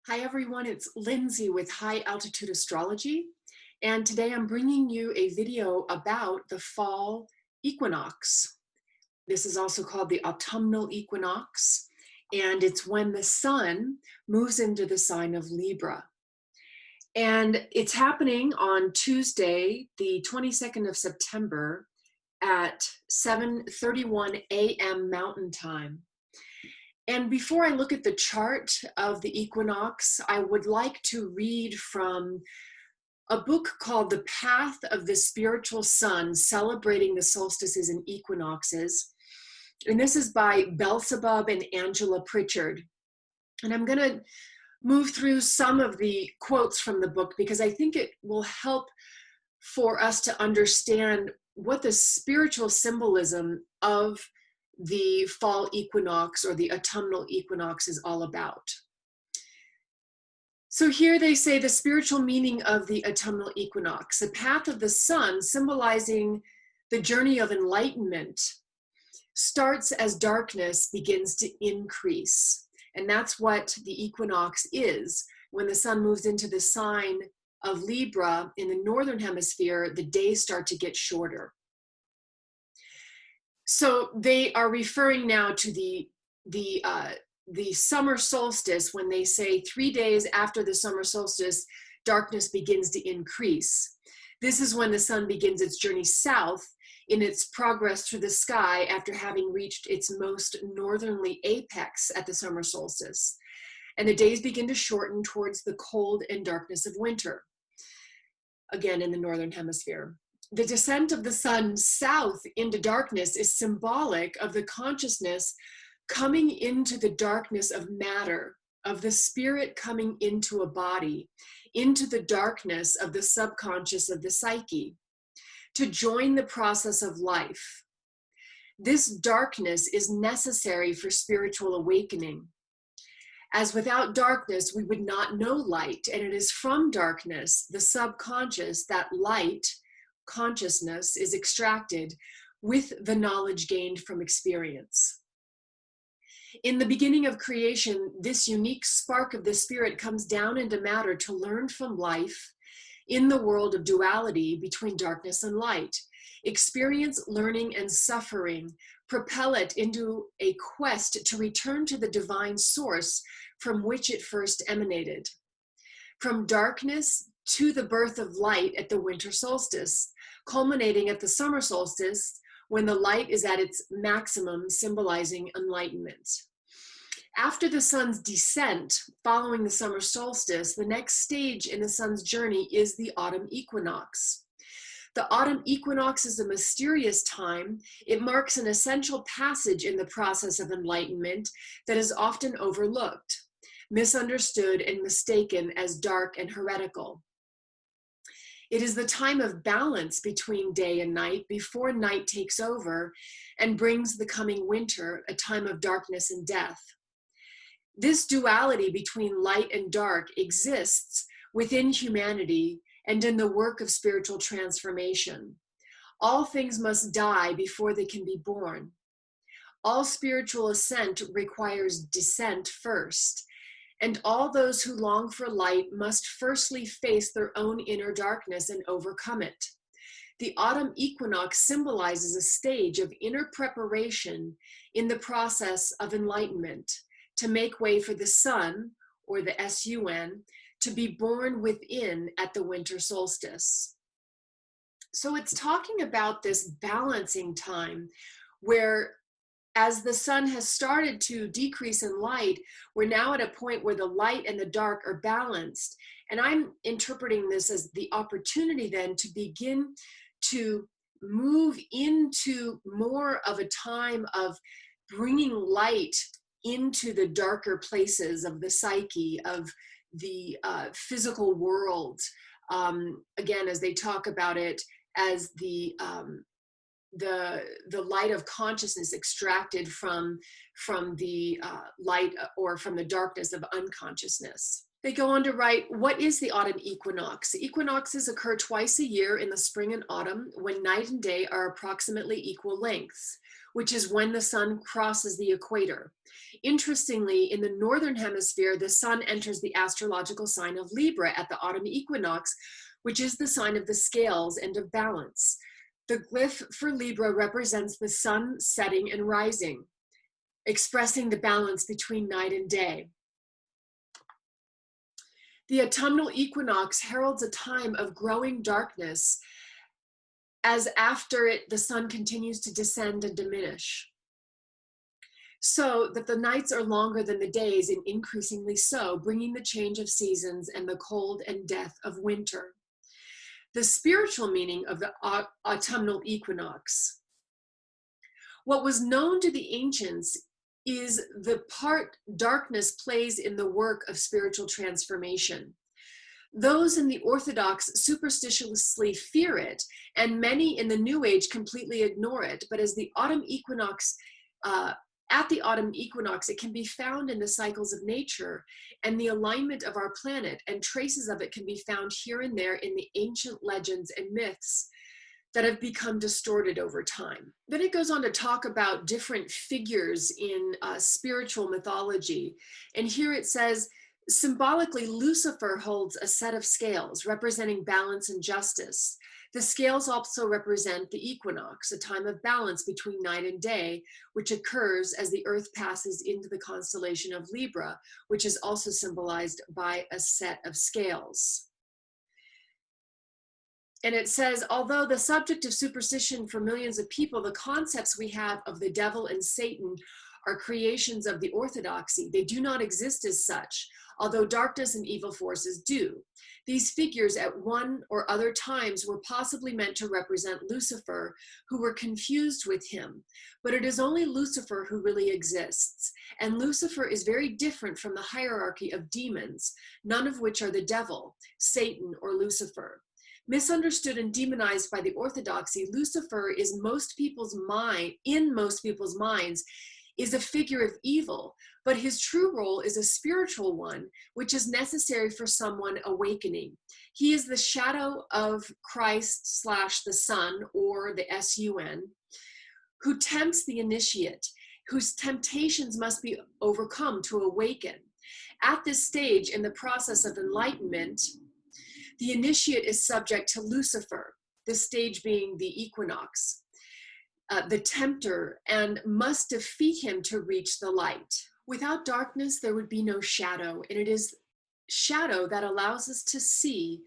Hi everyone, it's Lindsay with High Altitude Astrology, and today I'm bringing you a video about the fall equinox. This is also called the autumnal equinox, and it's when the sun moves into the sign of Libra. And it's happening on Tuesday, the 22nd of September at 7:31 a.m. Mountain Time. And before I look at the chart of the equinox, I would like to read from a book called The Path of the Spiritual Sun, Celebrating the Solstices and Equinoxes. And this is by Beelzebub and Angela Pritchard. And I'm going to move through some of the quotes from the book because I think it will help for us to understand what the spiritual symbolism of the fall equinox or the autumnal equinox is all about. So here they say the spiritual meaning of the autumnal equinox, the path of the sun symbolizing the journey of enlightenment, starts as darkness begins to increase. And that's what the equinox is. When the sun moves into the sign of Libra in the northern hemisphere, the days start to get shorter. So they are referring now to the summer solstice when they say 3 days after the summer solstice, darkness begins to increase. This is when the sun begins its journey south in its progress through the sky after having reached its most northerly apex at the summer solstice. And the days begin to shorten towards the cold and darkness of winter, again in the northern hemisphere. The descent of the sun south into darkness is symbolic of the consciousness coming into the darkness of matter, of the spirit coming into a body, into the darkness of the subconscious of the psyche, to join the process of life. This darkness is necessary for spiritual awakening. As without darkness, we would not know light, and it is from darkness, the subconscious, that light, consciousness, is extracted with the knowledge gained from experience. In the beginning of creation, this unique spark of the spirit comes down into matter to learn from life in the world of duality between darkness and light. Experience, learning, and suffering propel it into a quest to return to the divine source from which it first emanated. From darkness to the birth of light at the winter solstice, culminating at the summer solstice when the light is at its maximum, symbolizing enlightenment. After the sun's descent, following the summer solstice, the next stage in the sun's journey is the autumn equinox. The autumn equinox is a mysterious time. It marks an essential passage in the process of enlightenment that is often overlooked, misunderstood, and mistaken as dark and heretical. It is the time of balance between day and night before night takes over and brings the coming winter, a time of darkness and death. This duality between light and dark exists within humanity and in the work of spiritual transformation. All things must die before they can be born. All spiritual ascent requires descent first, and all those who long for light must firstly face their own inner darkness and overcome it. The autumn equinox symbolizes a stage of inner preparation in the process of enlightenment to make way for the sun, or the sun, to be born within at the winter solstice. So it's talking about this balancing time where, as the sun has started to decrease in light, we're now at a point where the light and the dark are balanced. And I'm interpreting this as the opportunity then to begin to move into more of a time of bringing light into the darker places of the psyche, of the physical world. Again, as they talk about it as the light of consciousness extracted from the light or from the darkness of unconsciousness. They go on to write, what is the autumn equinox? Equinoxes occur twice a year in the spring and autumn when night and day are approximately equal lengths, which is when the sun crosses the equator. Interestingly, in the northern hemisphere, the sun enters the astrological sign of Libra at the autumn equinox, which is the sign of the scales and of balance. The glyph for Libra represents the sun setting and rising, expressing the balance between night and day. The autumnal equinox heralds a time of growing darkness as after it, the sun continues to descend and diminish, so that the nights are longer than the days and increasingly so, bringing the change of seasons and the cold and death of winter. The spiritual meaning of the autumnal equinox. What was known to the ancients is the part darkness plays in the work of spiritual transformation. Those in the Orthodox superstitiously fear it, and many in the New Age completely ignore it. But as the autumn equinox, at the autumn equinox, it can be found in the cycles of nature and the alignment of our planet, and traces of it can be found here and there in the ancient legends and myths that have become distorted over time. Then it goes on to talk about different figures in spiritual mythology. And here it says, symbolically, Lucifer holds a set of scales representing balance and justice. The scales also represent the equinox, a time of balance between night and day, which occurs as the earth passes into the constellation of Libra, which is also symbolized by a set of scales. And it says, although the subject of superstition for millions of people, the concepts we have of the devil and Satan are creations of the orthodoxy. They do not exist as such, although darkness and evil forces do. These figures at one or other times were possibly meant to represent Lucifer, who were confused with him. But it is only Lucifer who really exists. And Lucifer is very different from the hierarchy of demons, none of which are the devil, Satan, or Lucifer. Misunderstood and demonized by the orthodoxy, Lucifer is in most people's minds, is a figure of evil, but his true role is a spiritual one, which is necessary for someone awakening. He is the shadow of Christ / the Son, or the SUN, who tempts the initiate, whose temptations must be overcome to awaken. At this stage in the process of enlightenment, the initiate is subject to Lucifer, this stage being the equinox, the tempter, and must defeat him to reach the light. Without darkness, there would be no shadow, and it is shadow that allows us to see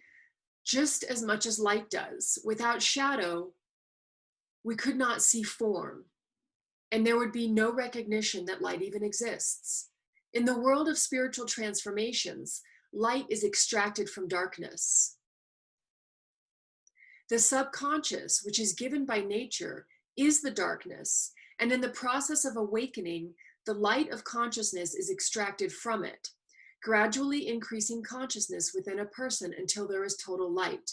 just as much as light does. Without shadow, we could not see form, and there would be no recognition that light even exists. In the world of spiritual transformations, light is extracted from darkness. The subconscious, which is given by nature, is the darkness, and in the process of awakening, the light of consciousness is extracted from it, gradually increasing consciousness within a person until there is total light.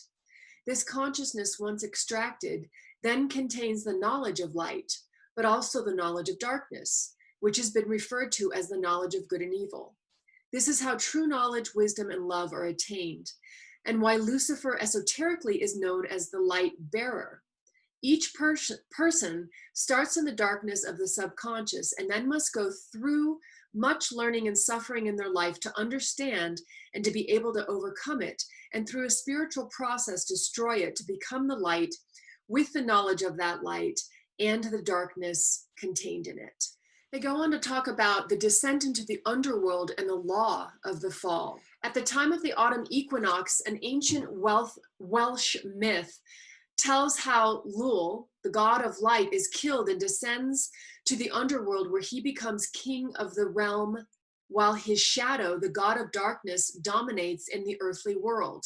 This consciousness, once extracted, then contains the knowledge of light, but also the knowledge of darkness, which has been referred to as the knowledge of good and evil. This is how true knowledge, wisdom, and love are attained, and why Lucifer esoterically is known as the light bearer. Each person starts in the darkness of the subconscious and then must go through much learning and suffering in their life to understand and to be able to overcome it, and through a spiritual process destroy it to become the light with the knowledge of that light and the darkness contained in it. They go on to talk about the descent into the underworld and the law of the fall. At the time of the autumn equinox, an ancient Welsh myth tells how Lul, the god of light, is killed and descends to the underworld, where he becomes king of the realm, while his shadow, the god of darkness, dominates in the earthly world.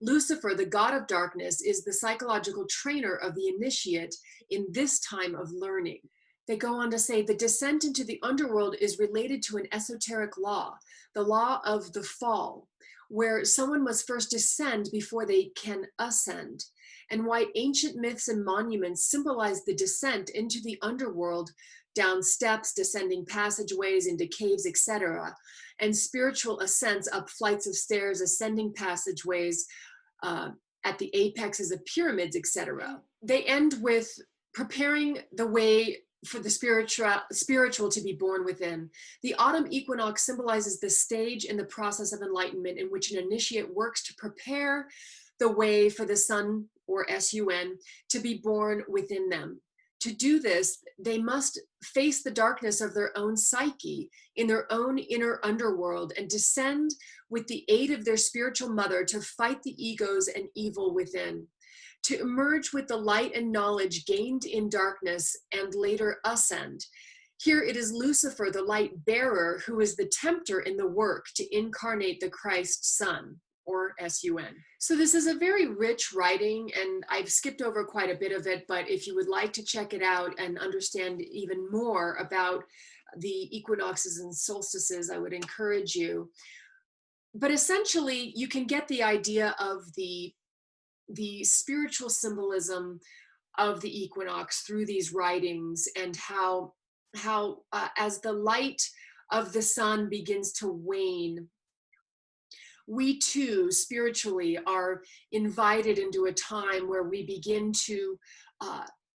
Lucifer, the god of darkness, is the psychological trainer of the initiate in this time of learning. They go on to say the descent into the underworld is related to an esoteric law, the law of the fall, where someone must first descend before they can ascend, and why ancient myths and monuments symbolize the descent into the underworld down steps, descending passageways into caves, etc., and spiritual ascents up flights of stairs, ascending passageways, uh, at the apexes of pyramids, etc. They end with preparing the way for the spiritual to be born within. The autumn equinox symbolizes the stage in the process of enlightenment in which an initiate works to prepare the way for the sun, or sun, to be born within them. To do this, they must face the darkness of their own psyche in their own inner underworld and descend with the aid of their spiritual mother to fight the egos and evil within, to emerge with the light and knowledge gained in darkness and later ascend. Here it is Lucifer, the light bearer, who is the tempter in the work to incarnate the Christ Son, or sun. So this is a very rich writing, and I've skipped over quite a bit of it, but if you would like to check it out and understand even more about the equinoxes and solstices, I would encourage you. But essentially, you can get the idea of the spiritual symbolism of the equinox through these writings, and how as the light of the sun begins to wane, we too spiritually are invited into a time where we begin to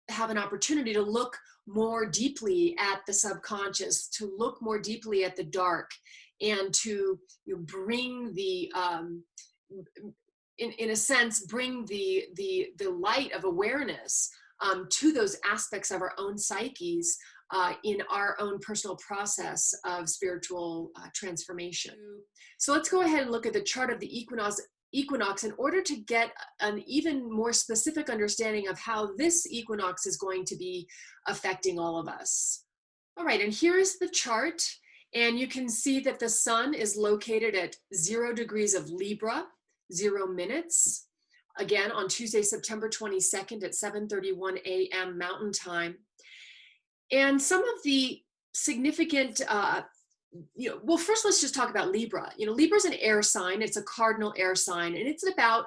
have an opportunity to look more deeply at the subconscious, to look more deeply at the dark, and to bring the in a sense bring the light of awareness to those aspects of our own psyches in our own personal process of spiritual transformation. So let's go ahead and look at the chart of the equinox in order to get an even more specific understanding of how this equinox is going to be affecting all of us. All right, and here's the chart, and you can see that the sun is located at 0 degrees of Libra, 0 minutes, again on Tuesday, September 22nd at 7:31 a.m. Mountain Time. And some of the significant well, first let's just talk about Libra. Libra is an air sign. It's a cardinal air sign, and it's about,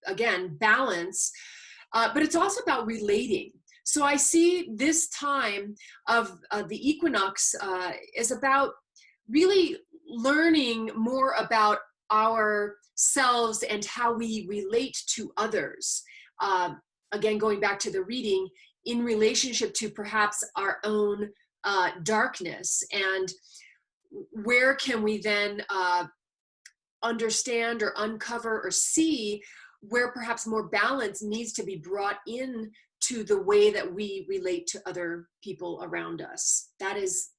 again, balance, but it's also about relating. So I see this time of the equinox is about really learning more about ourselves and how we relate to others. Again, going back to the reading, in relationship to perhaps our own darkness, and where can we then understand or uncover or see where perhaps more balance needs to be brought in to the way that we relate to other people around us. That is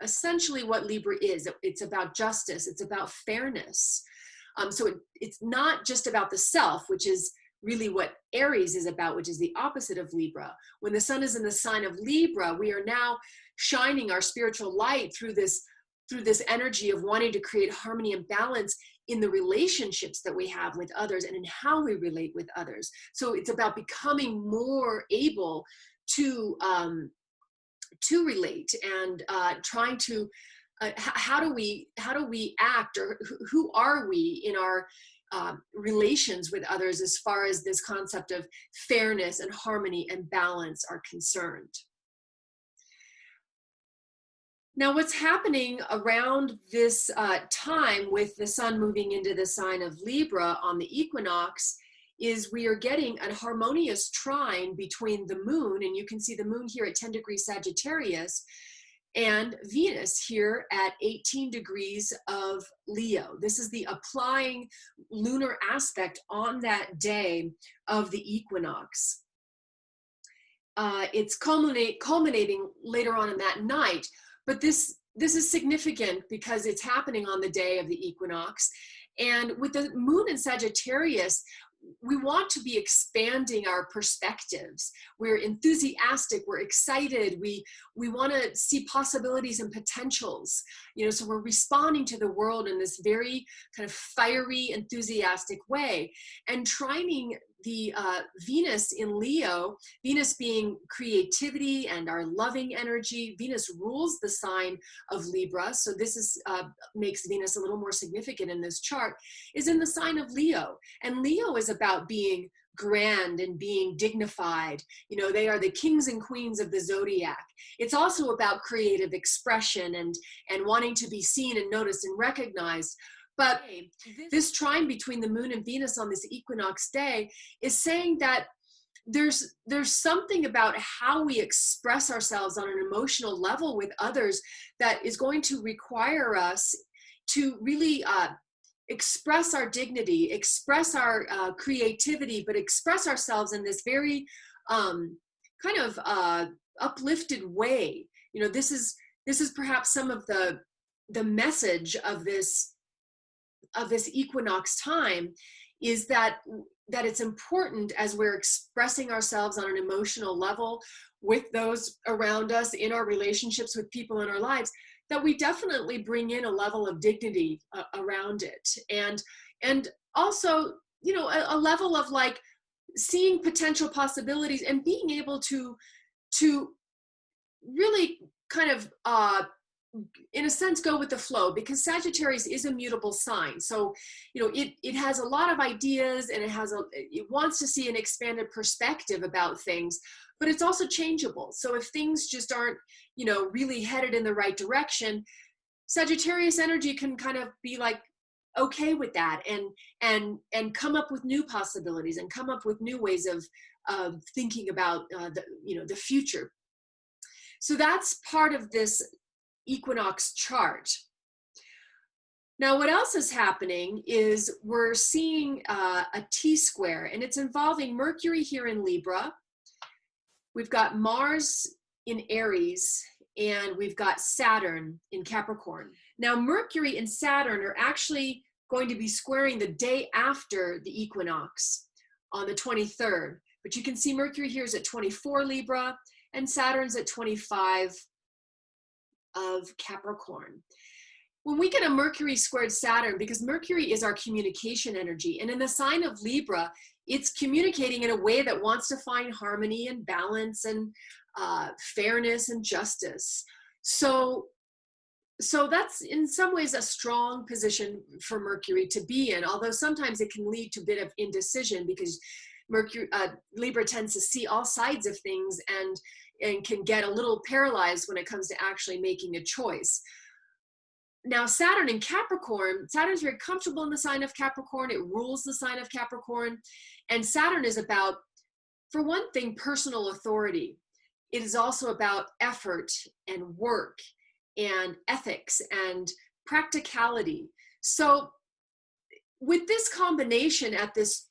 essentially what Libra is. It's about justice. It's about fairness. So it's not just about the self, which is really what Aries is about, which is the opposite of Libra. When the sun is in the sign of Libra, we are now shining our spiritual light through this energy of wanting to create harmony and balance in the relationships that we have with others and in how we relate with others. So it's about becoming more able to relate and trying to how do we act, or who are we in our relations with others as far as this concept of fairness and harmony and balance are concerned. Now, what's happening around this time with the sun moving into the sign of Libra on the equinox is we are getting a harmonious trine between the moon, and you can see the moon here at 10 degrees Sagittarius, and Venus here at 18 degrees of Leo. This is the applying lunar aspect on that day of the equinox. It's culminating later on in that night, but this is significant because it's happening on the day of the equinox. And with the moon in Sagittarius, we want to be expanding our perspectives. We're enthusiastic, we're excited, we want to see possibilities and potentials, so we're responding to the world in this very kind of fiery, enthusiastic way. And trining the Venus in Leo, Venus being creativity and our loving energy. Venus rules the sign of Libra, so this is makes Venus a little more significant in this chart, is in the sign of Leo. And Leo is about being grand and being dignified. You know, they are the kings and queens of the zodiac. It's also about creative expression and wanting to be seen and noticed and recognized. But this trine between the moon and Venus on this equinox day is saying that there's something about how we express ourselves on an emotional level with others that is going to require us to really express our dignity, express our creativity, but express ourselves in this very kind of uplifted way. You know, this is perhaps some of the message of this equinox time, is that it's important, as we're expressing ourselves on an emotional level with those around us, in our relationships with people in our lives, that we definitely bring in a level of dignity around it. And also, you know, a level of like seeing potential possibilities and being able to really kind of in a sense go with the flow, because Sagittarius is a mutable sign. So, you know, it has a lot of ideas, and it wants to see an expanded perspective about things, but it's also changeable. So if things just aren't, you know, really headed in the right direction, Sagittarius energy can kind of be like okay with that, and come up with new possibilities and come up with new ways of thinking about the future. So that's part of this equinox chart. Now, what else is happening is we're seeing a T-square, and it's involving Mercury here in Libra. We've got Mars in Aries, and we've got Saturn in Capricorn. Now, Mercury and Saturn are actually going to be squaring the day after the equinox on the 23rd. But you can see Mercury here is at 24 Libra, and Saturn's at 25 of Capricorn. When we get a Mercury squared Saturn, because Mercury is our communication energy, and in the sign of Libra, it's communicating in a way that wants to find harmony and balance and fairness and justice. So that's in some ways a strong position for Mercury to be in, although sometimes it can lead to a bit of indecision, because Libra tends to see all sides of things and can get a little paralyzed when it comes to actually making a choice. Now, Saturn in Capricorn, Saturn's very comfortable in the sign of Capricorn. It rules the sign of Capricorn. And Saturn is about, for one thing, personal authority. It is also about effort and work and ethics and practicality. So with this combination at this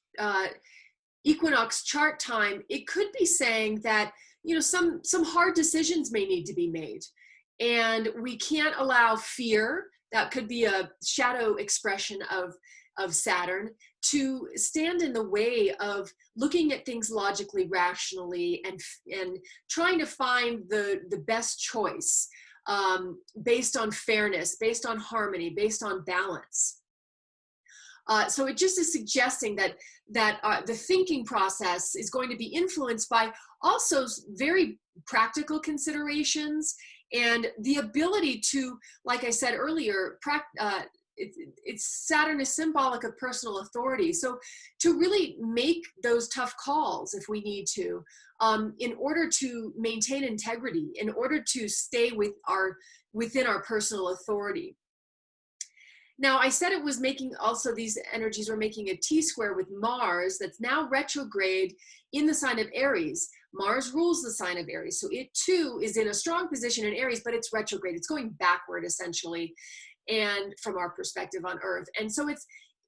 equinox chart time, it could be saying that, you know, some hard decisions may need to be made, and we can't allow fear, that could be a shadow expression of Saturn, to stand in the way of looking at things logically, rationally, and trying to find the best choice based on fairness, based on harmony, based on balance. So it just is suggesting that the thinking process is going to be influenced by also very practical considerations, and the ability to, like I said earlier, Saturn is symbolic of personal authority. So to really make those tough calls if we need to, in order to maintain integrity, in order to stay within our personal authority. Now, I said it was making, also these energies were making a T-square with Mars that's now retrograde in the sign of Aries. Mars rules the sign of Aries. So it too is in a strong position in Aries, but it's retrograde. It's going backward essentially, and from our perspective on Earth. And so it's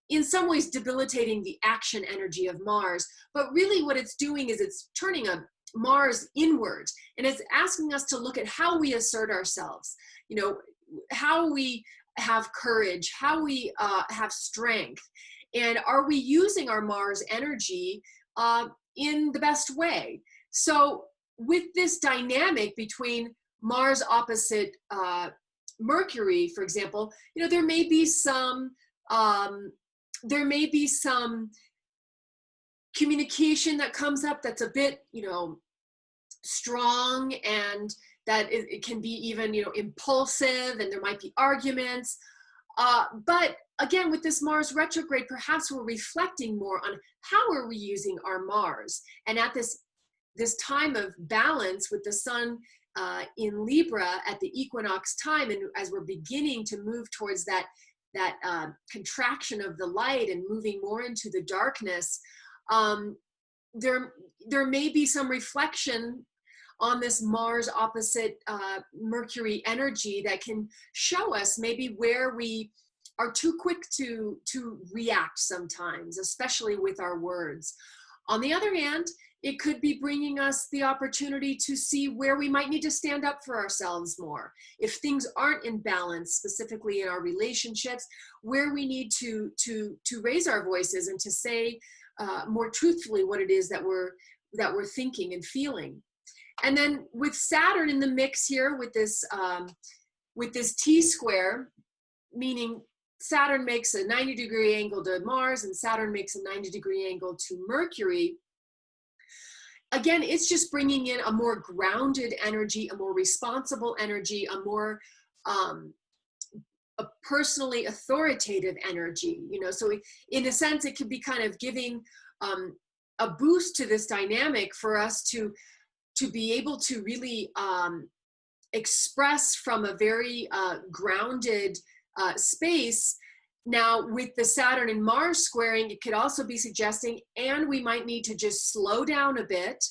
in some ways debilitating the action energy of Mars. But really what it's doing is it's turning a Mars inward, and it's asking us to look at how we assert ourselves, you know, how we have courage, how we have strength, and are we using our Mars energy in the best way? So with this dynamic between Mars opposite Mercury, for example, you know, there may be some communication that comes up that's a bit, you know, strong, and that it can be even, you know, impulsive, and there might be arguments. But again, with this Mars retrograde, perhaps we're reflecting more on how are we using our Mars. And at this time of balance with the sun in Libra at the equinox time, and as we're beginning to move towards that contraction of the light and moving more into the darkness, there may be some reflection on this Mars opposite Mercury energy that can show us maybe where we are too quick to react sometimes, especially with our words. On the other hand, it could be bringing us the opportunity to see where we might need to stand up for ourselves more. If things aren't in balance, specifically in our relationships, where we need to raise our voices and to say more truthfully what it is that we're thinking and feeling. And then with Saturn in the mix here, with this T-square, meaning Saturn makes a 90-degree angle to Mars and Saturn makes a 90-degree angle to Mercury. Again, it's just bringing in a more grounded energy, a more responsible energy, a more a personally authoritative energy. You know, so in a sense, it could be kind of giving a boost to this dynamic for us to be able to really express from a very grounded space. Now, with the Saturn and Mars squaring, it could also be suggesting, and we might need to just slow down a bit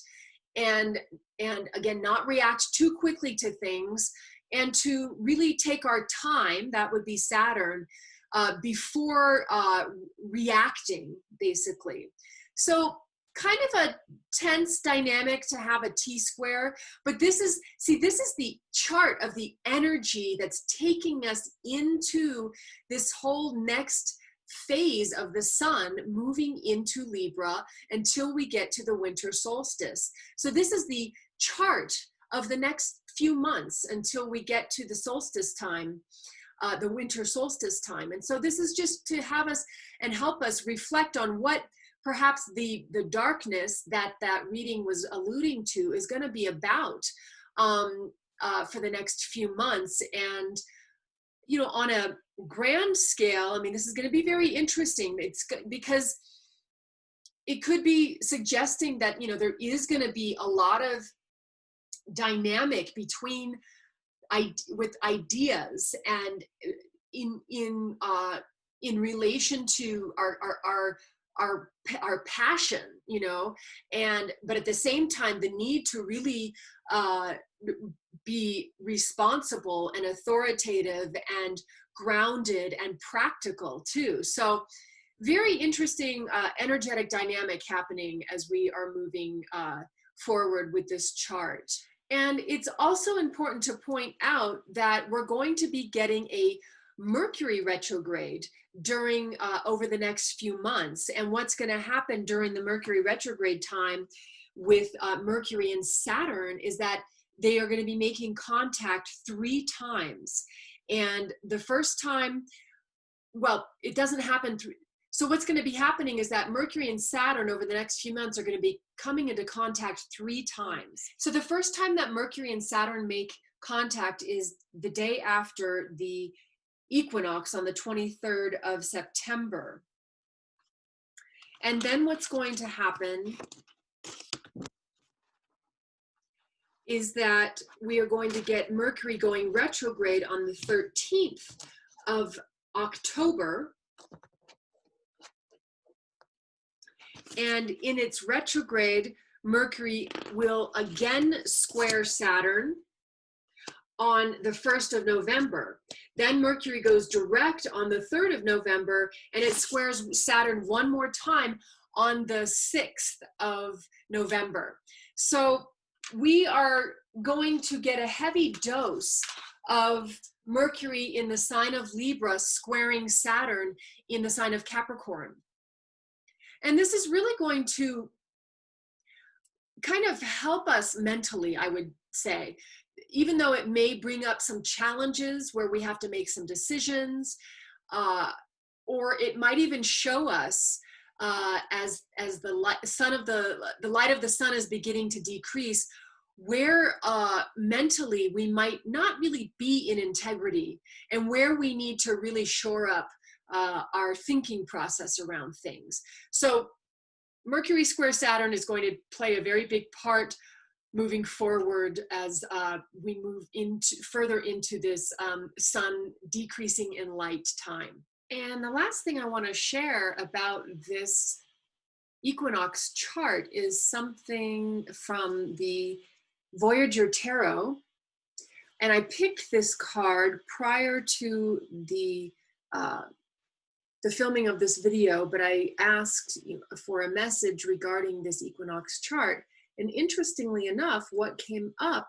and again, not react too quickly to things, and to really take our time, that would be Saturn, before reacting, basically. So kind of a tense dynamic to have a T-square, but this is the chart of the energy that's taking us into this whole next phase of the sun moving into Libra until we get to the winter solstice. So this is the chart of the next few months until we get to the solstice time, the winter solstice time. And so this is just to have us and help us reflect on what perhaps the darkness that reading was alluding to is going to be about for the next few months. And, you know, on a grand scale, I mean, this is going to be very interesting. It's because it could be suggesting that, you know, there is going to be a lot of dynamic with ideas and in relation to our passion, you know, but at the same time, the need to really be responsible and authoritative and grounded and practical too. So very interesting energetic dynamic happening as we are moving forward with this chart. And it's also important to point out that we're going to be getting a Mercury retrograde during over the next few months. And what's going to happen during the Mercury retrograde time with Mercury and Saturn is that they are going to be making contact 3 times. And the first time, well, it doesn't happen so what's going to be happening is that Mercury and Saturn over the next few months are going to be coming into contact 3 times. So the first time that Mercury and Saturn make contact is the day after the equinox on the 23rd of September. And then what's going to happen is that we are going to get Mercury going retrograde on the 13th of October. And in its retrograde, Mercury will again square Saturn on the 1st of November. Then Mercury goes direct on the 3rd of November, and it squares Saturn one more time on the 6th of November. So we are going to get a heavy dose of Mercury in the sign of Libra squaring Saturn in the sign of Capricorn. And this is really going to kind of help us mentally, I would say, even though it may bring up some challenges where we have to make some decisions, or it might even show us as the light of the sun is beginning to decrease, where mentally we might not really be in integrity, and where we need to really shore up our thinking process around things. So Mercury square Saturn is going to play a very big part moving forward as we move further into this sun decreasing in light time. And the last thing I want to share about this equinox chart is something from the Voyager Tarot. And I picked this card prior to the filming of this video, but I asked for a message regarding this equinox chart. And interestingly enough, what came up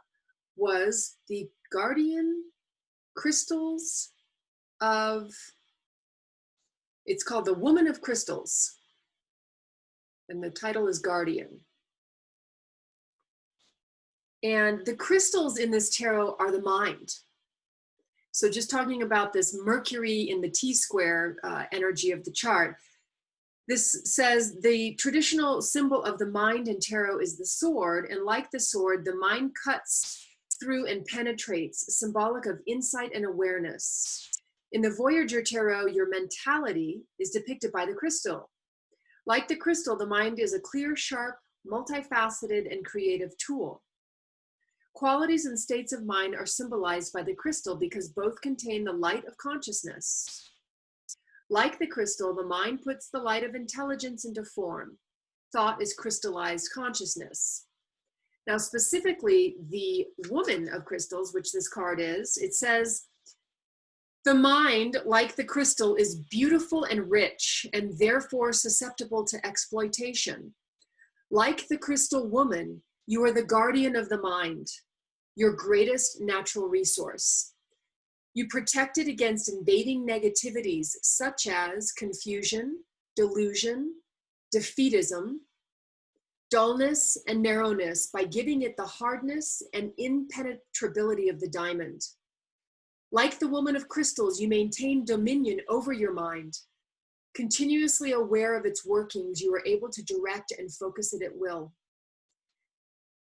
was the guardian crystals of, it's called the Woman of Crystals. And the title is Guardian. And the crystals in this tarot are the mind. So just talking about this Mercury in the T-square energy of the chart, this says the traditional symbol of the mind in tarot is the sword, and like the sword, the mind cuts through and penetrates, symbolic of insight and awareness. In the Voyager Tarot, your mentality is depicted by the crystal. Like the crystal, the mind is a clear, sharp, multifaceted, and creative tool. Qualities and states of mind are symbolized by the crystal because both contain the light of consciousness. Like the crystal, the mind puts the light of intelligence into form. Thought is crystallized consciousness. Now, specifically, the Woman of Crystals, which this card is, it says, the mind, like the crystal, is beautiful and rich, and therefore susceptible to exploitation. Like the crystal woman, you are the guardian of the mind, your greatest natural resource. You protect it against invading negativities such as confusion, delusion, defeatism, dullness, and narrowness by giving it the hardness and impenetrability of the diamond. Like the Woman of Crystals, you maintain dominion over your mind. Continuously aware of its workings, you are able to direct and focus it at will.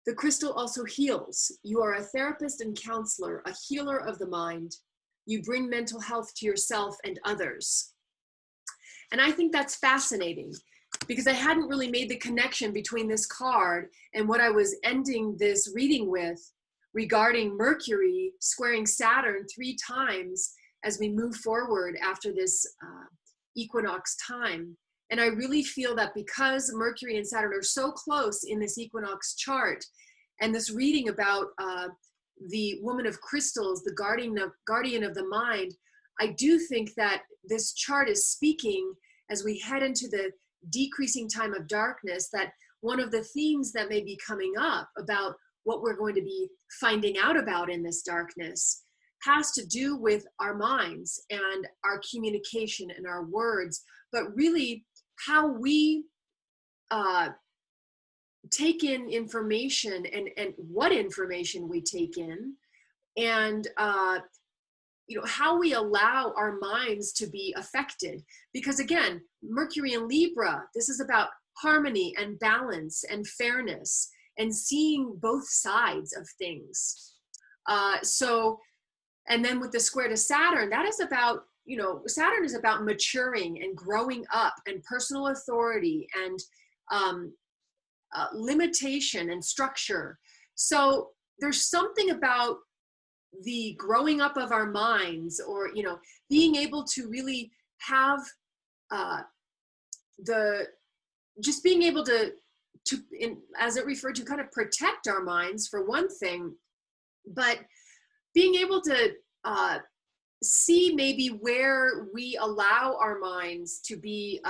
The crystal also heals. You are a therapist and counselor, a healer of the mind. You bring mental health to yourself and others. And I think that's fascinating because I hadn't really made the connection between this card and what I was ending this reading with regarding Mercury squaring Saturn 3 times as we move forward after this equinox time. And I really feel that because Mercury and Saturn are so close in this equinox chart, and this reading about the Woman of Crystals, the guardian of the mind, I do think that this chart is speaking as we head into the decreasing time of darkness, that one of the themes that may be coming up about what we're going to be finding out about in this darkness has to do with our minds and our communication and our words, but really how we take in information and what information we take in, and how we allow our minds to be affected. Because again, Mercury in Libra, this is about harmony and balance and fairness and seeing both sides of things. And then with the square to Saturn, that is about, Saturn is about maturing and growing up and personal authority and limitation and structure. So there's something about the growing up of our minds, or being able to really have being able to as it referred to, kind of protect our minds for one thing, but being able to see maybe where we allow our minds to be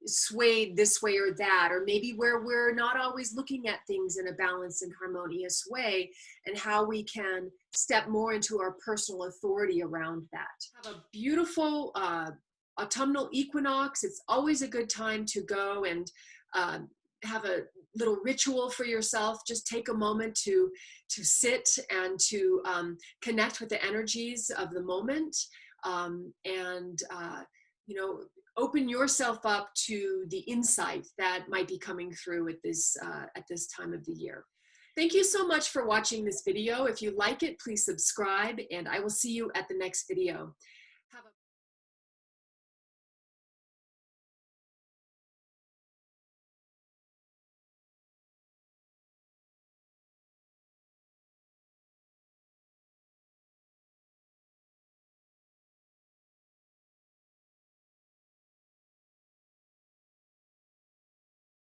swayed this way or that, or maybe where we're not always looking at things in a balanced and harmonious way, and how we can step more into our personal authority around that. Have a beautiful autumnal equinox. It's always a good time to go and have a little ritual for yourself. Just take a moment to sit and to connect with the energies of the moment, and open yourself up to the insight that might be coming through at this time of the year. Thank you so much for watching this video. If you like it, please subscribe, and I will see you at the next video.